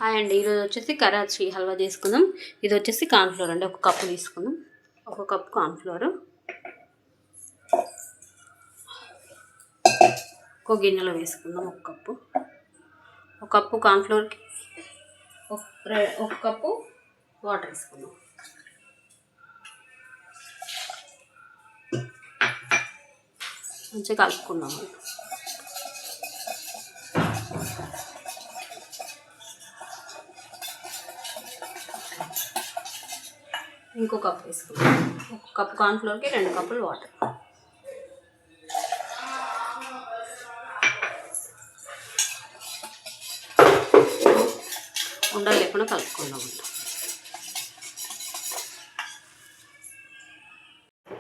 Hi అండి, ఈరోజు వచ్చేసి కరాచీ హల్వా చేసుకుందాం. ఇది వచ్చేసి కార్న్ఫ్లోర్ అండి. ఒక కప్పు తీసుకుందాం. ఒక కప్పు కార్న్ఫ్లోర్. ఒక గిన్నెలో వేసుకుందాం. ఒక కప్పు కార్న్ఫ్లోర్కి ఒక కప్పు వాటర్ వేసుకుందాం. మంచిగా కలుపుకుందాం. ఇంకో కప్పు వేసుకుందాం. ఒక కప్పు కార్న్ఫ్లోర్కి 2 కప్పులు వాటర్. ఉండలు లేకుండా కలుపుకుందాం.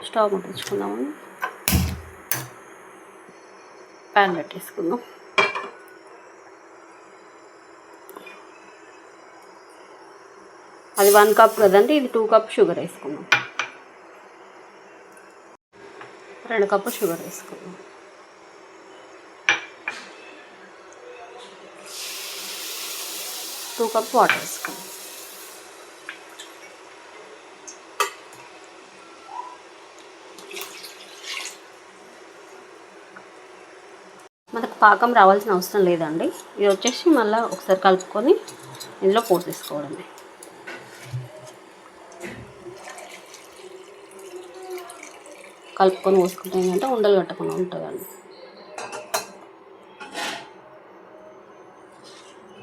స్టవ్ ముట్టించుకుందామని ప్యాన్ పెట్టేసుకుందాం. అది 1 కప్ కదండి, ఇది 2 కప్ షుగర్ వేసుకుందాం. 2 కప్పు షుగర్ వేసుకుందాం. టూ కప్ వాటర్ వేసుకుందాం. మనకు పాకం రావాల్సిన అవసరం లేదండి. ఇది వచ్చేసి మళ్ళీ ఒకసారి కలుపుకొని ఇందులో పోసేసుకోవడమే. కలుపుకొని పోసుకుంటే ఏంటంటే ఉండలు కట్టకుండా ఉంటుందండి.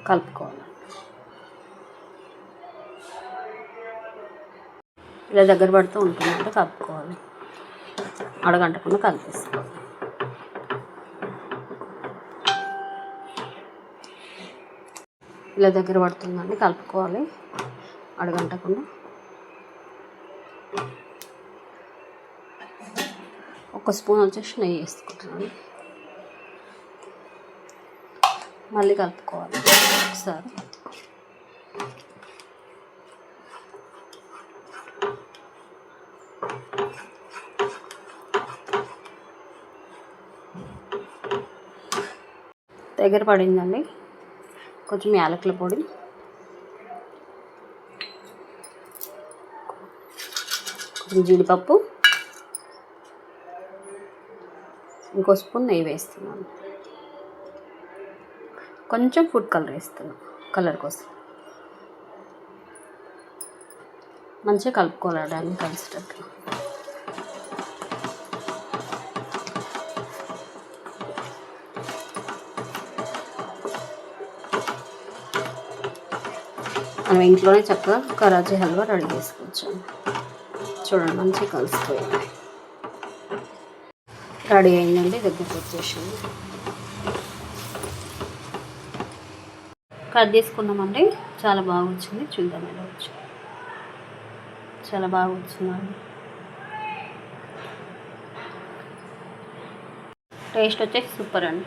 కలుపుకోవాలి. ఇలా దగ్గర పడుతూ ఉంటుందంటే కలుపుకోవాలి. అడగంటకుండా కలిపేసుకోవాలి. ఇలా దగ్గర పడుతుందండి, కలుపుకోవాలి అడగంటకుండా. ఒక స్పూన్ వచ్చేసి నెయ్యి వేసుకుంటున్నాను. మళ్ళీ కలుపుకోవాలి ఒకసారి. దగ్గర పడిందండి. కొంచెం యాలకుల పొడి, కొంచెం జీడిపప్పు, ఇంకో స్పూన్ నెయ్యి వేస్తున్నాను. కొంచెం ఫుడ్ కలర్ వేస్తున్నాను కలర్ కోసం. మంచిగా కలుపుకోవాలి దాన్ని కలిసేటట్టు. మనం ఇంట్లోనే చక్కగా కరాచీ హల్వా రెడీ చేసుకోవచ్చు. చూడండి, మంచిగా కలిసిపోయింది. రెడీ అయిందండి, దగ్గరికి వచ్చేసింది. కట్ చేసుకున్నామండి. చాలా బాగా వచ్చింది. చూద్దాం ఎలా వచ్చింది. చాలా బాగా వచ్చిందండి. టేస్ట్ వచ్చేసి సూపర్ అండి.